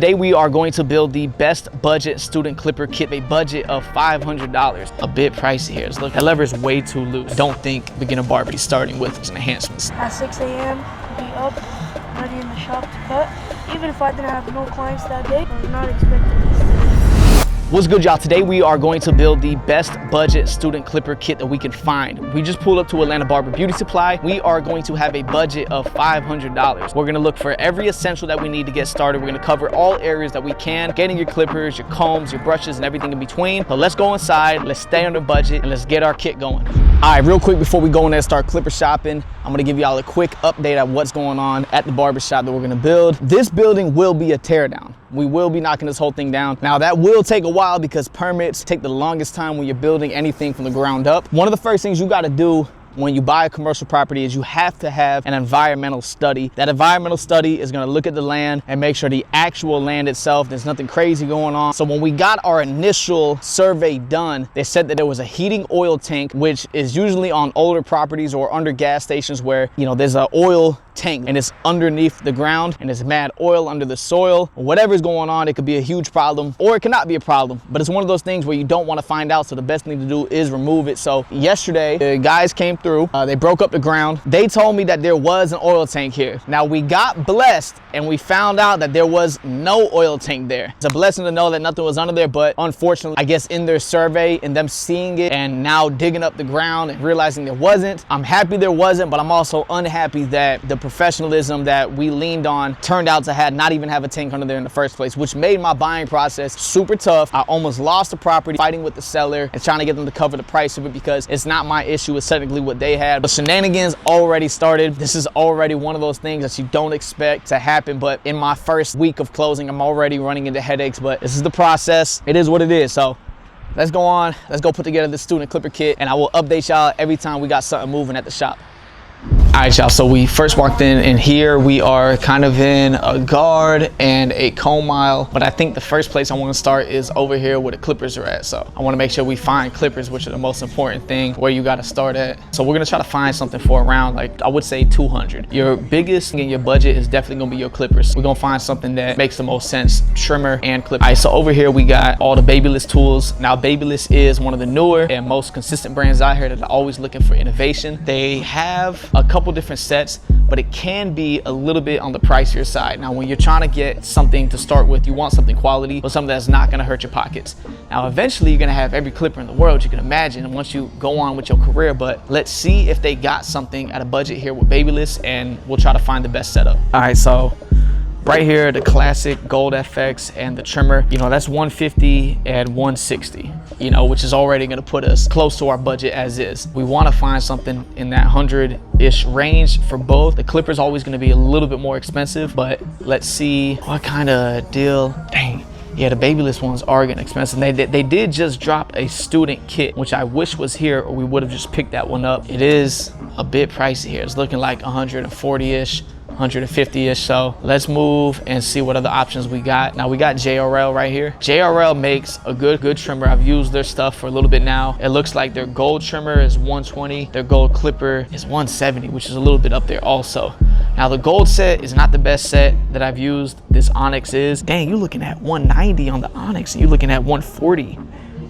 Today we are going to build the best budget student clipper kit, a budget of $500. A bit pricey here. Look, that lever is way too loose. I don't think beginner barber is starting with some enhancements. At 6 a.m., be up, ready in the shop to cut. Even if I didn't have no clients that day, I'm not expecting this today. What's good, y'all? Today we are going to build the best budget student clipper kit that we can find. We just pulled up to Atlanta Barber Beauty Supply. We are going to have a budget of $500. We're gonna look for every essential that we need to get started. We're gonna cover all areas that we can, getting your clippers, your combs, your brushes, and everything in between. So let's go inside, let's stay under budget, and let's get our kit going. All right, real quick before we go in there and start clipper shopping, I'm gonna give y'all a quick update on what's going on at the barber shop that we're gonna build. This building will be a teardown. We will be knocking this whole thing down. Now that will take a while because permits take the longest time when you're building anything from the ground up. One of the first things you gotta do when you buy a commercial property is you have to have an environmental study. That environmental study is gonna look at the land and make sure the actual land itself, there's nothing crazy going on. So when we got our initial survey done, they said that there was a heating oil tank, which is usually on older properties or under gas stations where, you know, there's an oil tank and it's underneath the ground and there's mad oil under the soil. Whatever's going on, it could be a huge problem or it cannot be a problem, but it's one of those things where you don't want to find out. So the best thing to do is remove it. So yesterday, the guys came through, they broke up the ground. They told me that there was an oil tank here. Now we got blessed and we found out that there was no oil tank there. It's a blessing to know that nothing was under there, but unfortunately, I guess in their survey and them seeing it and now digging up the ground and realizing there wasn't, I'm happy there wasn't, but I'm also unhappy that the professionalism that we leaned on turned out to not even have a tank under there in the first place, which made my buying process super tough. I almost lost the property fighting with the seller and trying to get them to cover the price of it because it's not my issue, it's technically what they had. But shenanigans already started. This is already one of those things that you don't expect to happen, but in my first week of closing, I'm already running into headaches, but this is the process. It is what it is. So let's go on, let's go put together this student clipper kit and I will update y'all every time we got something moving at the shop. All right, y'all, so we first walked in and here we are kind of in a guard and a comb aisle, but I think the first place I want to start is over here where the clippers are at. So I want to make sure we find clippers, which are the most important thing, where you got to start at. So we're going to try to find something for around, like, I would say 200. Your biggest in your budget is definitely going to be your clippers. We're going to find something that makes the most sense, trimmer and clipper. All right, so over here we got all the Babyliss tools. Now Babyliss is one of the newer and most consistent brands out here that are always looking for innovation. They have a couple different sets, but it can be a little bit on the pricier side. Now when you're trying to get something to start with, you want something quality, but something that's not going to hurt your pockets. Now eventually you're going to have every clipper in the world you can imagine once you go on with your career, but let's see if they got something at a budget here with Babyliss and we'll try to find the best setup. All right, so right here, the classic Gold FX and the trimmer, you know, that's 150 and 160, you know, which is already going to put us close to our budget as is. We want to find something in that 100-ish range for both. The clipper's always going to be a little bit more expensive, but let's see what kind of deal. Dang. Yeah, the Babyliss ones are getting expensive. They did just drop a student kit, which I wish was here or we would have just picked that one up. It is a bit pricey here. It's looking like 140-ish. 150-ish. So let's move and see what other options we got. Now we got JRL right here. JRL makes a good trimmer. I've used their stuff for a little bit now. It looks like their gold trimmer is 120. Their gold clipper is 170, which is a little bit up there also. Now the gold set is not the best set that I've used. This Onyx is. Dang, you're looking at 190 on the Onyx and you're looking at 140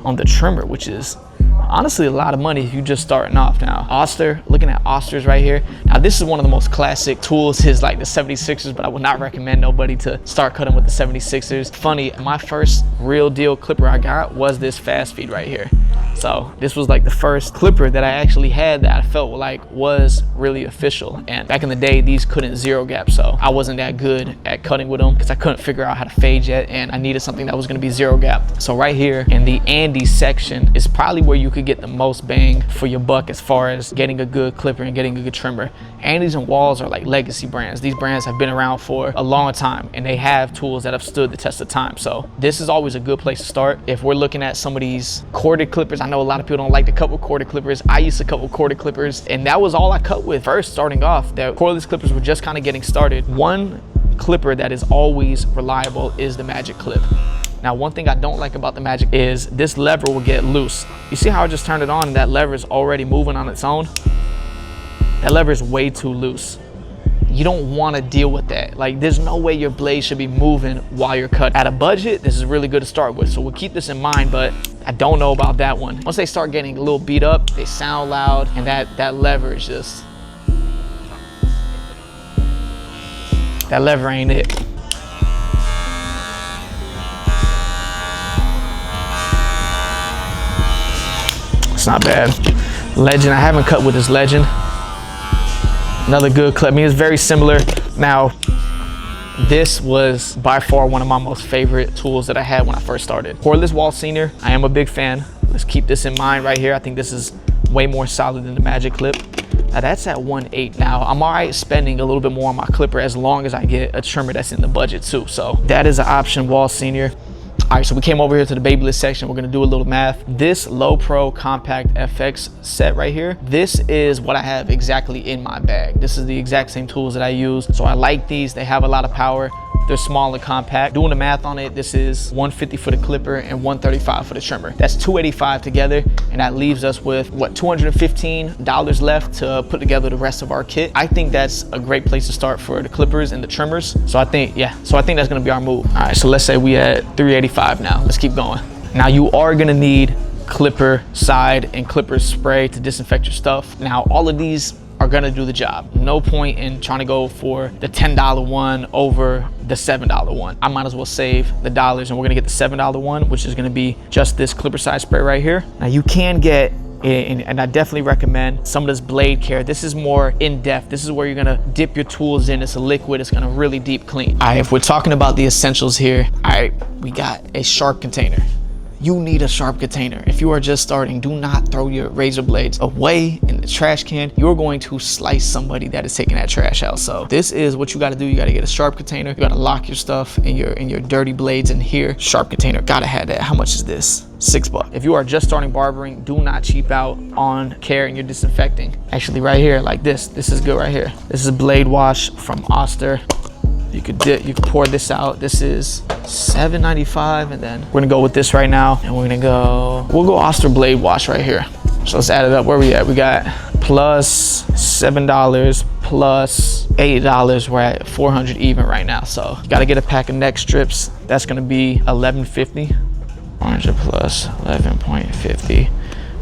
on the trimmer, which is honestly a lot of money if you're just starting off. Now Oster, looking at Osters right here. Now this is one of the most classic tools, is like the 76ers, but I would not recommend nobody to start cutting with the 76ers. Funny, my first real deal clipper I got was this Fast Feed right here. So this was like the first clipper that I actually had that I felt like was really official. And back in the day, these couldn't zero gap, so I wasn't that good at cutting with them because I couldn't figure out how to fade yet, and I needed something that was going to be zero gap. So right here in the Andy section is probably where you could get the most bang for your buck as far as getting a good clipper and getting a good trimmer. Andy's and Walls are like legacy brands. These brands have been around for a long time and they have tools that have stood the test of time. So this is always a good place to start. If we're looking at some of these corded clippers, I know a lot of people don't like to cut with corded clippers. I used to cut with corded clippers and that was all I cut with first starting off. The cordless clippers were just kind of getting started. One clipper that is always reliable is the Magic Clip. Now, one thing I don't like about the Magic is this lever will get loose. You see how I just turned it on and that lever is already moving on its own? That lever is way too loose. you don't want to deal with that. Like, there's no way your blade should be moving while you're cutting. At a budget, this is really good to start with, so we'll keep this in mind, but I don't know about that one. Once they start getting a little beat up, they sound loud, and that lever is just, that lever ain't it. It's not bad. Legend, I haven't cut with this Legend. Another good clip. I mean, it's very similar. Now, this was by far one of my most favorite tools that I had when I first started. Cordless wall senior, I am a big fan. Let's keep this in mind right here. I think this is way more solid than the Magic Clip. Now that's at 1.8. Now I'm all right spending a little bit more on my clipper as long as I get a trimmer that's in the budget too. So that is an option, wall senior. All right, so we came over here to the Babyliss section. We're gonna do a little math. This Low Pro Compact FX set right here, this is what I have exactly in my bag. This is the exact same tools that I use. So I like these, they have a lot of power. They're small and compact. Doing the math on it, this is $150 for the clipper and $135 for the trimmer. That's $285 together, and that leaves us with, what, $215 left to put together the rest of our kit. I think that's a great place to start for the clippers and the trimmers. So I think, yeah, I think that's gonna be our move. All right, so let's say we at $385 now. Let's keep going. Now you are gonna need clipper side and clipper spray to disinfect your stuff. Now all of these are gonna do the job. No point in trying to go for the $10 one over the $7 one. I might as well save the dollars, and we're gonna get the $7 one, which is gonna be just this clipper side spray right here. Now you can get, and I definitely recommend some of this blade care. This is more in depth. This is where you're gonna dip your tools in. It's a liquid, it's gonna really deep clean. All right, if we're talking about the essentials here, all right, we got a sharp container. You need a sharp container. If you are just starting, do not throw your razor blades away in the trash can. You're going to slice somebody that is taking that trash out. So this is what you gotta do. You gotta get a sharp container. You gotta lock your stuff in your dirty blades in here. Sharp container, gotta have that. How much is this? $6. If you are just starting barbering, do not cheap out on care and your disinfecting. Actually right here, like this is good right here. This is a blade wash from Oster. You could pour this out. This is $7.95, and then we're gonna go with this right now, and we'll go Oster blade wash right here. So let's add it up. Where we at? We got plus $7 plus $8. We're at $400 even right now. So you gotta get a pack of neck strips. That's gonna be $11.50. 400 plus 11.50.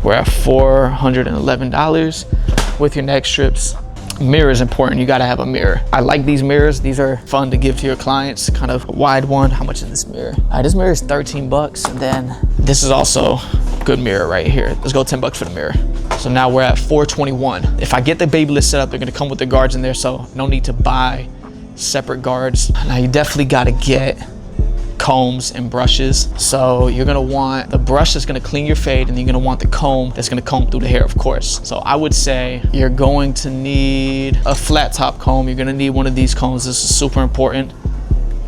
We're at $411 with your neck strips. Mirror is important. You got to have a mirror. I like these mirrors. These are fun to give to your clients. Kind of a wide one. How much is this mirror? All right, this mirror is $13, and then this is also a good mirror right here. Let's go $10 for the mirror. So now we're at $421. If I get the Babyliss set up, they're gonna come with the guards in there, so no need to buy separate guards. Now you definitely got to get combs and brushes. So you're gonna want the brush that's gonna clean your fade, and you're gonna want the comb that's gonna comb through the hair, of course. So I would say you're going to need a flat top comb. You're gonna need one of these combs. This is super important.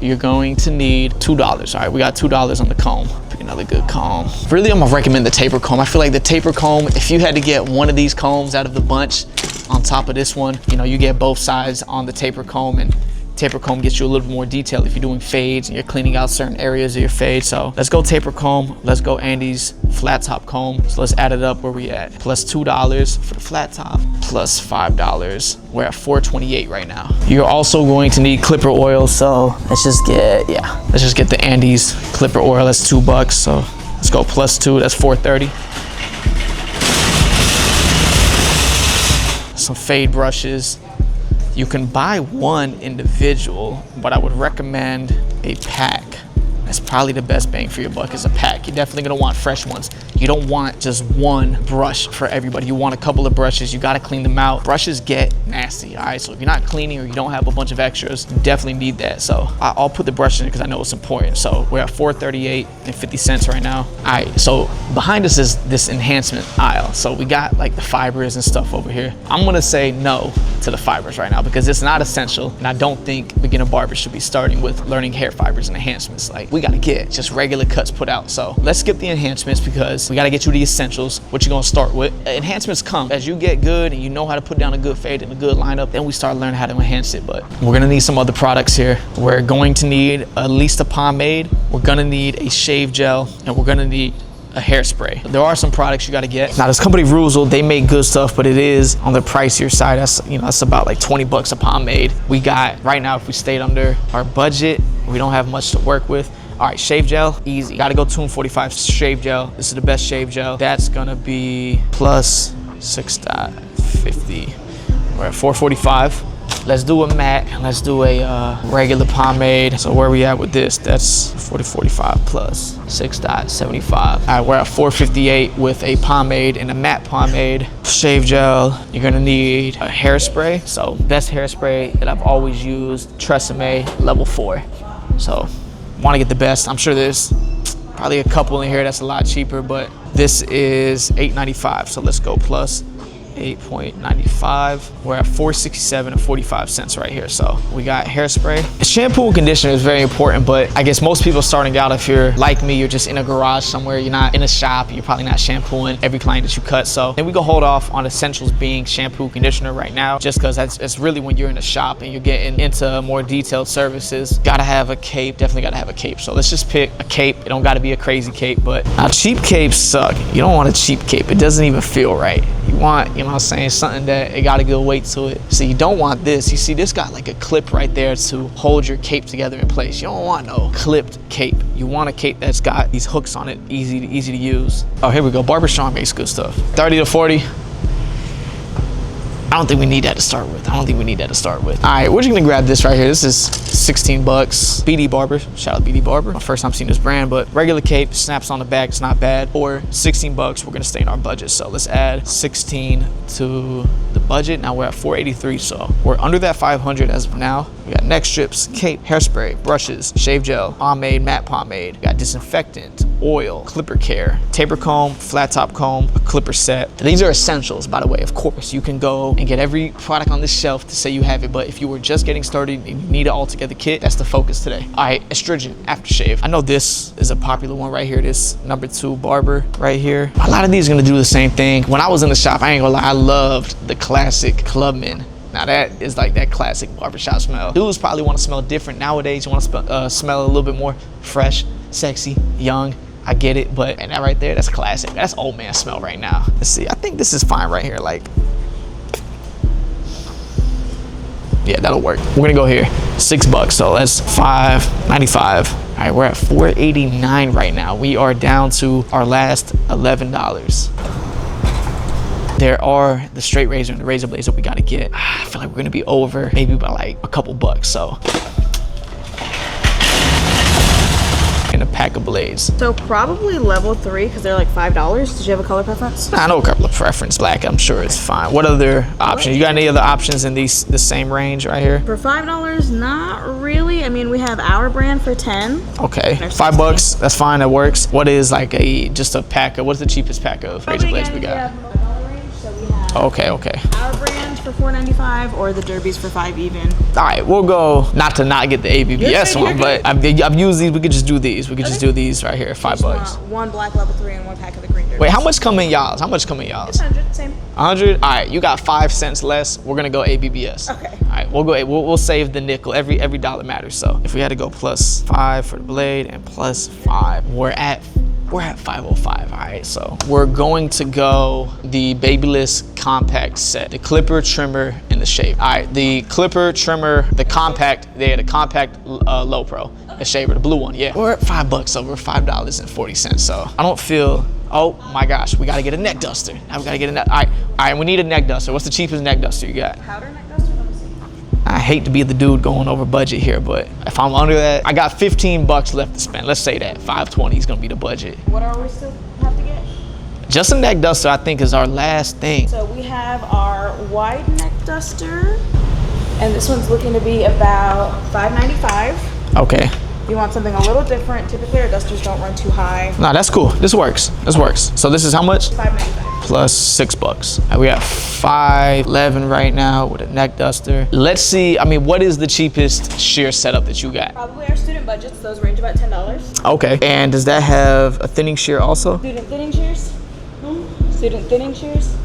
You're going to need $2. All right, we got $2 on the comb. Pick another good comb. Really, I'm gonna recommend the taper comb. I feel like the taper comb, if you had to get one of these combs out of the bunch on top of this one, you know, you get both sides on the taper comb, and taper comb gets you a little bit more detail if you're doing fades and you're cleaning out certain areas of your fade. So let's go taper comb. Let's go Andy's flat top comb. So let's add it up. Where we at? Plus $2 for the flat top, plus $5. We're at $428 right now. You're also going to need clipper oil. So let's just get the Andy's clipper oil. That's $2. So let's go plus 2. That's $430. Some fade brushes. You can buy one individual, but I would recommend a pack. That's probably the best bang for your buck, is a pack. You're definitely gonna want fresh ones. You don't want just one brush for everybody. You want a couple of brushes. You gotta clean them out. Brushes get nasty, all right? So if you're not cleaning or you don't have a bunch of extras, you definitely need that. So I'll put the brush in because I know it's important. So we're at $438.50 right now. All right, so behind us is this enhancement aisle. So we got like the fibers and stuff over here. I'm gonna say no to the fibers right now because it's not essential, and I don't think beginner barbers should be starting with learning hair fibers and enhancements. Like, we gotta get just regular cuts put out. So let's skip the enhancements because we gotta get you the essentials. What you're gonna start with. Enhancements come as you get good and you know how to put down a good fade and a good lineup, then we start learning how to enhance it. But we're gonna need some other products here. We're going to need at least a pomade. We're gonna need a shave gel, and we're gonna need a hairspray. There are some products you gotta get. Now this company Ruzel, they make good stuff, but it is on the pricier side. That's, you know, that's about like 20 bucks a pomade. We got, right now, if we stayed under our budget, we don't have much to work with. All right, shave gel, easy. Gotta go Tune 45 shave gel. This is the best shave gel. That's gonna be plus 6.50. We're at 445. Let's do a matte and let's do a regular pomade. So where we at with this? That's 40.45 plus 6.75. All right, we're at 458 with a pomade and a matte pomade. Shave gel, you're gonna need a hairspray. So best hairspray that I've always used, Tresemme level 4. So wanna get the best. I'm sure there's probably a couple in here that's a lot cheaper, but this is $8.95. So let's go plus 8.95. We're at 467 and 45 cents right here. So we got hairspray. Shampoo and conditioner is very important, but I guess most people starting out, if you're like me, you're just in a garage somewhere, you're not in a shop, you're probably not shampooing every client that you cut. So then we go hold off on essentials being shampoo, conditioner right now, just because it's really when you're in a shop and you're getting into more detailed services. Gotta have a cape, definitely gotta have a cape. So let's just pick a cape. It don't gotta be a crazy cape, but now cheap capes suck. You don't want a cheap cape. It doesn't even feel right. You want, you know what I'm saying, something that it got a good weight to it. So you don't want this. You see, this got like a clip right there to hold your cape together in place. You don't want no clipped cape. You want a cape that's got these hooks on it, easy to use. Oh, here we go. Barber Sean makes good stuff. 30 to 40. I don't think we need that to start with. All right, we're just gonna grab this right here. This is 16 bucks. BD Barber, shout out BD Barber. My first time seeing this brand, but regular cape, snaps on the back, it's not bad. Or 16 bucks, we're gonna stay in our budget. So let's add 16 to the budget. Now we're at 483, so we're under that 500 as of now. We got neck strips, cape, hairspray, brushes, shave gel, pomade, matte pomade. We got disinfectant, oil, clipper care, taper comb, flat top comb, a clipper set. These are essentials, by the way. Of course, you can go and get every product on this shelf to say you have it, but if you were just getting started and you need an all-together kit, that's the focus today. All right, astringent aftershave. I know this is a popular one right here. This #2 Barber right here. A lot of these are gonna do the same thing. When I was in the shop, I ain't gonna lie, I loved the classic Clubman. Now that is like that classic barbershop smell. Dudes probably want to smell different nowadays. You want to smell a little bit more fresh, sexy, young. I get it, but and that right there, that's classic. That's old man smell right now. Let's see, I think this is fine right here. Like, yeah, that'll work. We're gonna go here, 6 bucks. So that's 5.95. All right, we're at 4.89 right now. We are down to our last $11. There are the straight razor and the razor blades that we gotta get. I feel like we're gonna be over maybe by like a couple bucks, so. And a pack of blades. So probably level 3 because they're like $5. Did you have a color preference? I know a couple of preference. Black, I'm sure it's fine. What other options? You got any other options in the same range right here? For $5, not really. I mean, we have our brand for 10. Okay, 5 bucks, that's fine, that works. What is like just a pack of, what's the cheapest pack of razor blades we got? Okay. Our brand for $4.95 or the derbies for $5 even. All right, we'll go, not to not get the ABBS one, but I've used these. We could just do these. We could just do these right here, 5 bucks. One black level 3 and one pack of the green derbies. Wait, how much come in y'all's? It's 100, same. 100? All right, you got 5 cents less. We're gonna go ABBS. Okay. All right, we'll go. We'll save the nickel. Every dollar matters. So if we had to go plus 5 for the blade and plus 5, we're at 505. All right, so we're going to go the Babyliss compact set, the clipper, trimmer, and the shave. All right, the clipper, trimmer, the compact, the compact low pro, the shaver, the blue one. Yeah, we're at 5 bucks, so we're $5.40. So I don't feel. Oh my gosh, we gotta get a neck duster. Now we gotta get a neck. All right, we need a neck duster. What's the cheapest neck duster you got? Powder neck duster. Let me see. I hate to be the dude going over budget here, but if I'm under that, I got 15 bucks left to spend. Let's say that 520 is gonna be the budget. What are we still have to get? Just a neck duster, I think, is our last thing. So we have our wide neck duster, and this one's looking to be about $5.95. Okay. You want something a little different. Typically, our dusters don't run too high. No, that's cool. This works. So this is how much? $5.95. Plus 6 bucks. We got 511 right now with a neck duster. Let's see. I mean, what is the cheapest shear setup that you got? Probably our student budgets. Those range about $10. Okay. And does that have a thinning shear also? Student thinning shears. Student thinning shears.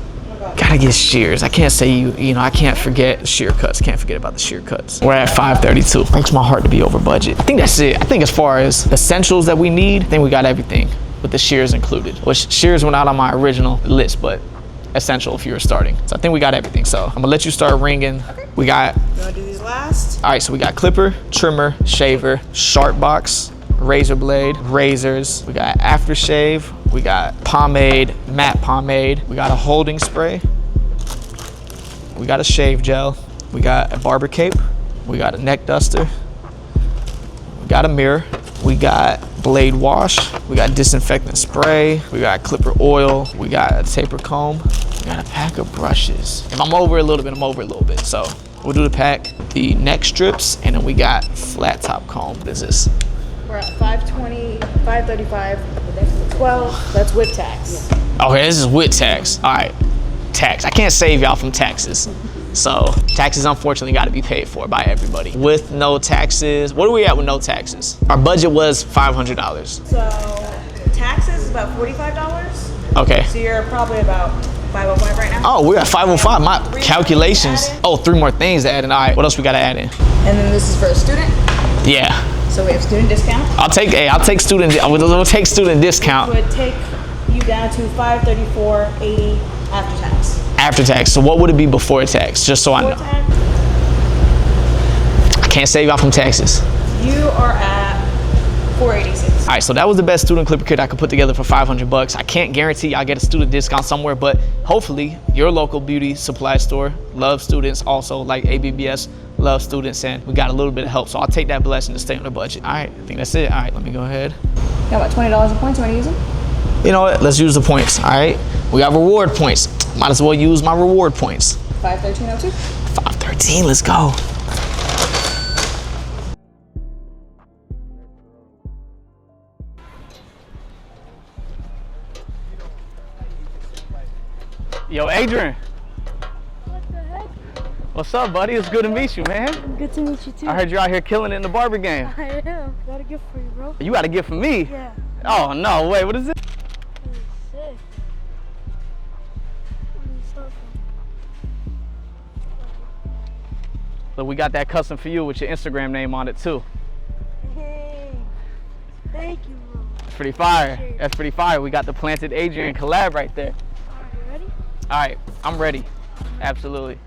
Gotta get shears. I can't say I can't forget shear cuts. Can't forget about the shear cuts. We're at 532. Breaks my heart to be over budget. I think that's it. I think as far as essentials that we need, I think we got everything. with the shears included. Which shears were not on my original list, but essential if you were starting. So I think we got everything. So I'm gonna let you start ringing. Okay. We got. You wanna do these last? All right, so we got clipper, trimmer, shaver, sharp box, razor blade, razors. We got aftershave. We got pomade, matte pomade. We got a holding spray. We got a shave gel. We got a barber cape. We got a neck duster. We got a mirror. We got blade wash. We got disinfectant spray. We got clipper oil. We got a taper comb. We got a pack of brushes. If I'm over a little bit, I'm over a little bit. So we'll do the pack, the neck strips, and then we got flat top comb. What is this? We're at 520, 535, 12. That's with tax. Okay, this is with tax. All right, tax. I can't save y'all from taxes. So taxes unfortunately got to be paid for by everybody. With no taxes, what are we at with no taxes? Our budget was $500. So taxes is about $45. Okay. So you're probably about 505 right now. Oh, we're at 505. My Three more calculations. things to add in. Oh, 3 more things to add in. All right, what else we got to add in? And then this is for a student. Yeah, So we have student discount. I'll take student. We'll take student discount Would take you down to 534.80 after tax. after tax. So what would it be before tax? Just so I Before know. tax, I can't save y'all from taxes. you are at 486. All right, so that was the best student clipper kit I could put together for $500. I can't guarantee y'all get a student discount somewhere, but hopefully your local beauty supply store loves students also, like ABBS loves students, and we got a little bit of help. So I'll take that blessing to stay on the budget. All right, I think that's it. All right, let me go ahead. Got about $20 in points. You want to use them? You know what? Let's use the points. All right, we got reward points. Might as well use my reward points. 513.02. 513. Let's go. Yo, Adrian. What the heck? What's up, buddy? It's good to meet you, man. Good to meet you too. I heard you're out here killing it in the Barber game. I am. Got a gift for you, bro. You got a gift for me? Yeah. Oh, no, wait, what is it? This is sick. Where do you start from? Look, we got that custom for you with your Instagram name on it, too. Hey. Thank you, bro. That's pretty fire. That's pretty fire. We got the Planted Adrian collab right there. Alright, you ready? All right, I'm ready. Absolutely.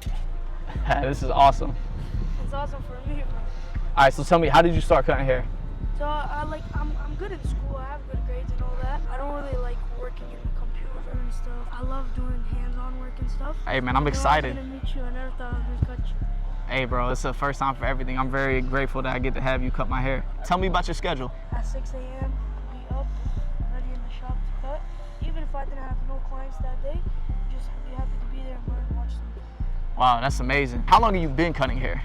This is awesome. It's awesome for me, bro. All right, so tell me, how did you start cutting hair? So I'm good in school. I have good grades and all that. I don't really like working in the computer and stuff. I love doing hands-on work and stuff. Hey, man, I'm excited. I was gonna meet you. I never thought I was gonna cut you. Hey, bro, it's the first time for everything. I'm very grateful that I get to have you cut my hair. Tell me about your schedule. At 6 a.m., be up, ready in the shop to cut. Even if I didn't have no clients that day, just be happy to be there and learn and watch them. Wow, that's amazing. How long have you been cutting hair?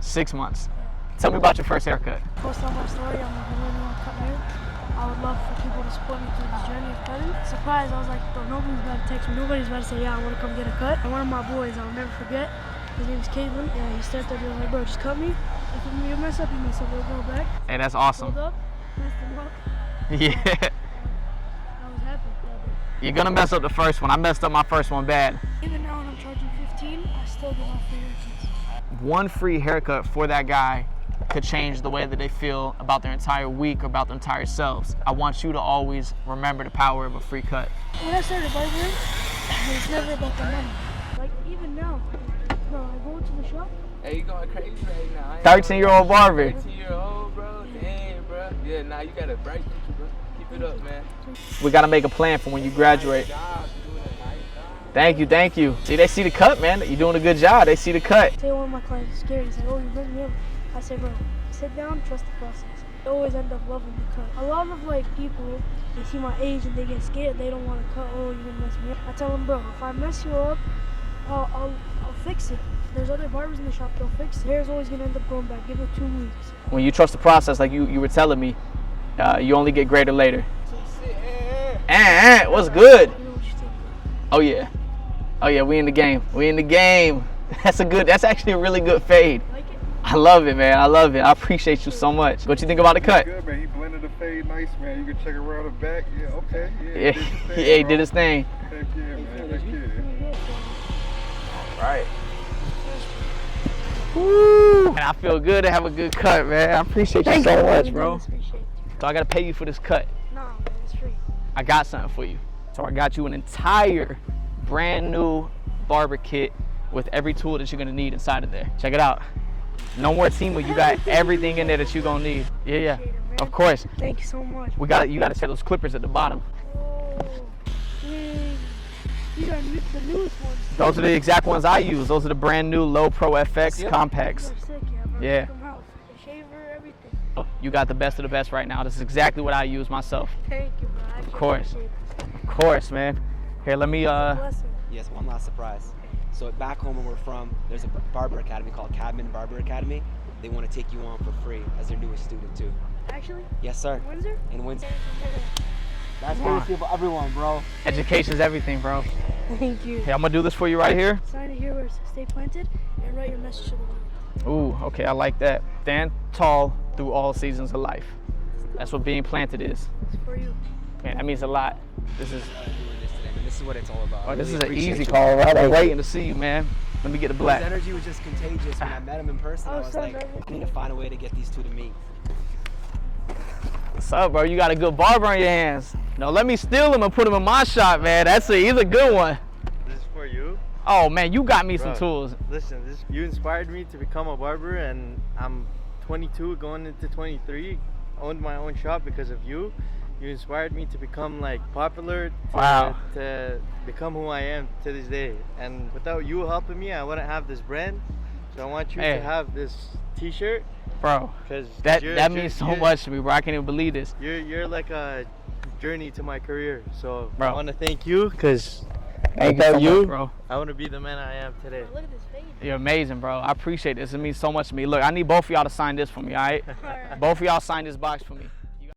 6 months. 6 months. Tell me about your first haircut. Post on my story, I'm learning how to cut hair. I would love for people to support me through this journey of cutting. Surprised, I was like, nobody's about to text me. Nobody's about to say, yeah, I want to come get a cut. And one of my boys, I'll never forget, his name's Caitlin. Yeah, he stepped up, he was like, bro, just cut me. If you mess up, you mess up. We'll go back. Hey, that's awesome. Hold up, messed him up. Yeah. I was happy that day. You're gonna mess up the first one. I messed up my first one bad. Even now when I'm charging 15, I still get my free haircuts. One free haircut for that guy could change the way that they feel about their entire week or about their entire selves. I want you to always remember the power of a free cut. When I started barbering, it's never about the money. Like even now, bro, I go to the shop. Hey, you going crazy right now. 13-year-old barber. 13-year-old, bro. Damn, bro. Yeah, now you got a bright future, bro. Keep it up, man. We gotta make a plan for when you graduate. Job, you doing a nice job. Thank you, thank you. See, they see the cut, man. You're doing a good job. They see the cut. Say one of my clients is scared. He's like, oh, you bring me up. I say, bro, sit down, trust the process. They always end up loving the cut. A lot of like people, they see my age and they get scared. They don't want to cut. Oh, you're gonna mess me up. I tell them, bro, if I mess you up, I'll fix it. There's other barbers in the shop, they'll fix it. Hair's always gonna end up growing back. Give it 2 weeks. When you trust the process, like you were telling me, you only get greater later. What's good? You know what you think? Oh yeah. Oh yeah, we in the game. We in the game. That's actually a really good fade. Like it? I love it, man. I love it. I appreciate you so much. What you think about the cut? Good, man. He blended the fade nice, man. You can check around the back. Yeah, okay. Yeah, yeah, he did his thing. Heck yeah, man. Heck yeah. Pretty good, so. Right. Woo! And I feel good to have a good cut, man. I appreciate you so much, bro. Appreciate it. So I gotta pay you for this cut. Nah, man, it's free. I got something for you. So I got you an entire brand new barber kit with every tool that you're gonna need inside of there. Check it out. No more Temu, you got everything in there that you're gonna need. Yeah, Appreciate it, man. of course. Thank you so much. You gotta set those clippers at the bottom. Oh, dang. These are the newest ones. Those are the exact ones I use. Those are the brand new Low Pro FX These compacts. are sick, yeah, bro. Yeah. Check 'em out. The shaver, everything. You got the best of the best right now. This is exactly what I use myself. Thank you, bro. I Of course. appreciate Of course, man. Here, let me, it. Blessing. Yes, one last surprise. So back home where we're from, there's a barber academy called Cabin Barber Academy. They want to take you on for free as their newest student too. Actually? Yes, sir. Windsor? In Windsor. That's Come on. courtesy of everyone, bro. education's everything, bro. Thank you. Hey, I'm gonna do this for you right here. Sign it here where it says stay planted and write your message to the world. Ooh, okay, I like that. Stand tall through all seasons of life. That's what being planted is. It's for you. Man, that means a lot. This is, This is what it's all about. oh, this Really is an appreciate easy you. call, right? I'm waiting to see you, man. Let me get the His black. energy was just contagious. When I met him in person, I I was was so like, nervous. I need to find a way to get these two to meet. What's up, bro? You got a good barber on your hands. No, let me steal him and put him in my shop, man. He's a good one. This is for you. Oh, man, you got me some Bro, tools. Listen, you inspired me to become a barber, and I'm 22 going into 23. Owned my own shop because of you. You inspired me to become like popular, Wow. to become who I am to this day. And without you helping me, I wouldn't have this brand. So I want you Hey. to have this T-shirt Bro, because that means so much to me, bro. I can't even believe this. You're like a journey to my career. So Bro. I want to thank you because Thank you so without you, much, bro. I want to be the man I am today. Look at this face. You're amazing, bro. I appreciate this. It means so much to me. Look, I need both of y'all to sign this for me, all right? Alright. Both of y'all sign this box for me.